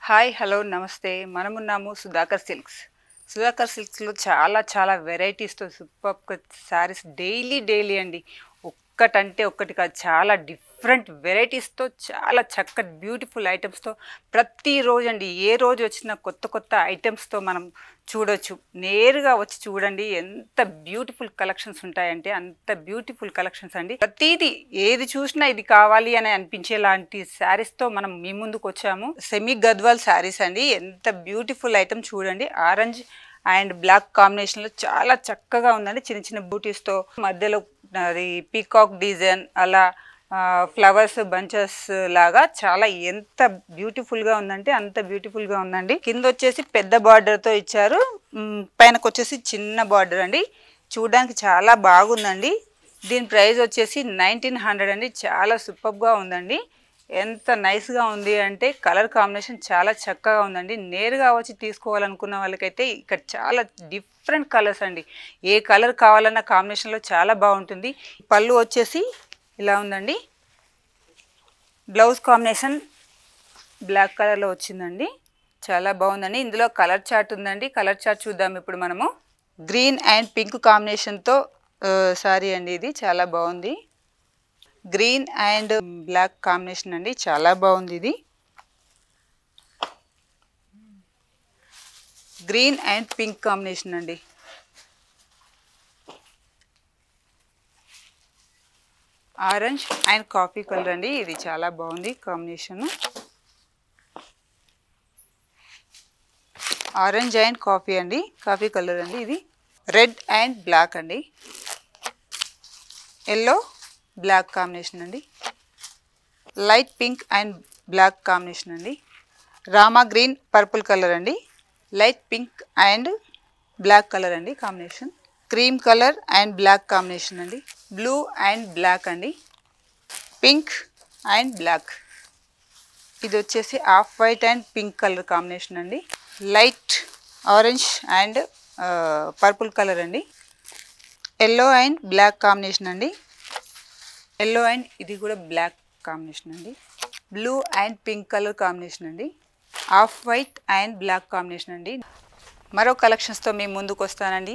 Hi hello నమస్తే మనమున్నాము Sudhakar silks. Sudhakar సిల్క్స్లో చాలా చాలా వెరైటీస్తో సూపర్ శారీస్ డైలీ అండి. ఒక్కటంటే ఒక్కటి కాదు, చాలా డిఫరెంట్ వెరైటీస్తో చాలా చక్కటి బ్యూటిఫుల్ ఐటమ్స్తో ప్రతిరోజు అండి, ఏ రోజు వచ్చినా కొత్త కొత్త ఐటమ్స్తో మనం చూడొచ్చు. నేరుగా వచ్చి చూడండి, ఎంత బ్యూటిఫుల్ కలెక్షన్స్ ఉంటాయంటే అంత బ్యూటిఫుల్ కలెక్షన్స్ అండి. ప్రతిదీ ఏది చూసినా ఇది కావాలి అని అనిపించేలాంటి శారీస్తో మనం మీ ముందుకు వచ్చాము. సెమీ గద్వాల్ శారీస్ అండి, ఎంత బ్యూటిఫుల్ ఐటమ్ చూడండి. ఆరెంజ్ అండ్ బ్లాక్ కాంబినేషన్లో చాలా చక్కగా ఉందండి. చిన్న చిన్న బూటీస్తో మధ్యలో అది పీకాక్ డిజైన్, అలా ఫ్లవర్స్ బంచెస్ లాగా చాలా ఎంత బ్యూటిఫుల్గా ఉందంటే అంత బ్యూటిఫుల్గా ఉందండి. కింద వచ్చేసి పెద్ద బార్డర్తో ఇచ్చారు, పైనకు వచ్చేసి చిన్న బార్డర్ అండి. చూడడానికి చాలా బాగుందండి. దీని ప్రైస్ వచ్చేసి 1900 అండి. చాలా సూపర్గా ఉందండి. ఎంత నైస్గా ఉంది అంటే కలర్ కాంబినేషన్ చాలా చక్కగా ఉందండి. నేరుగా వచ్చి తీసుకోవాలనుకున్న వాళ్ళకైతే ఇక్కడ చాలా డిఫరెంట్ కలర్స్ అండి. ఏ కలర్ కావాలన్న కాంబినేషన్లో చాలా బాగుంటుంది. పళ్ళు వచ్చేసి ఇలా ఉందండి. బ్లౌజ్ కాంబినేషన్ బ్లాక్ కలర్లో వచ్చిందండి. చాలా బాగుందండి. ఇందులో కలర్ చార్ట్ ఉందండి. కలర్ చార్ట్ చూద్దాం ఇప్పుడు మనము. గ్రీన్ అండ్ పింక్ కాంబినేషన్తో సారీ అండి, ఇది చాలా బాగుంది. గ్రీన్ అండ్ బ్లాక్ కాంబినేషన్ అండి, చాలా బాగుంది. ఇది గ్రీన్ అండ్ పింక్ కాంబినేషన్ అండి. ఆరెంజ్ అండ్ కాఫీ కలర్ అండి, ఇది చాలా బాగుంది కాంబినేషన్. ఆరెంజ్ అండ్ కాఫీ అండి, కాఫీ కలర్ అండి. ఇది రెడ్ అండ్ బ్లాక్ అండి. ఎల్లో బ్లాక్ కాంబినేషన్ అండి. Light pink and black combination అండి. రామా గ్రీన్ పర్పుల్ కలర్ అండి. Light pink and black colour అండి combination. Cream colour and black combination అండి. బ్లూ అండ్ బ్లాక్ అండి. Pink and black. ఇది వచ్చేసి off white and pink colour combination అండి. Light orange and purple colour అండి. Yellow and black combination అండి. Yellow and ఇది కూడా బ్లాక్ కాంబినేషన్ అండి. Blue and pink colour combination అండి. Off white and black combination అండి. మరో కలెక్షన్స్తో మీ ముందుకు వస్తానండి.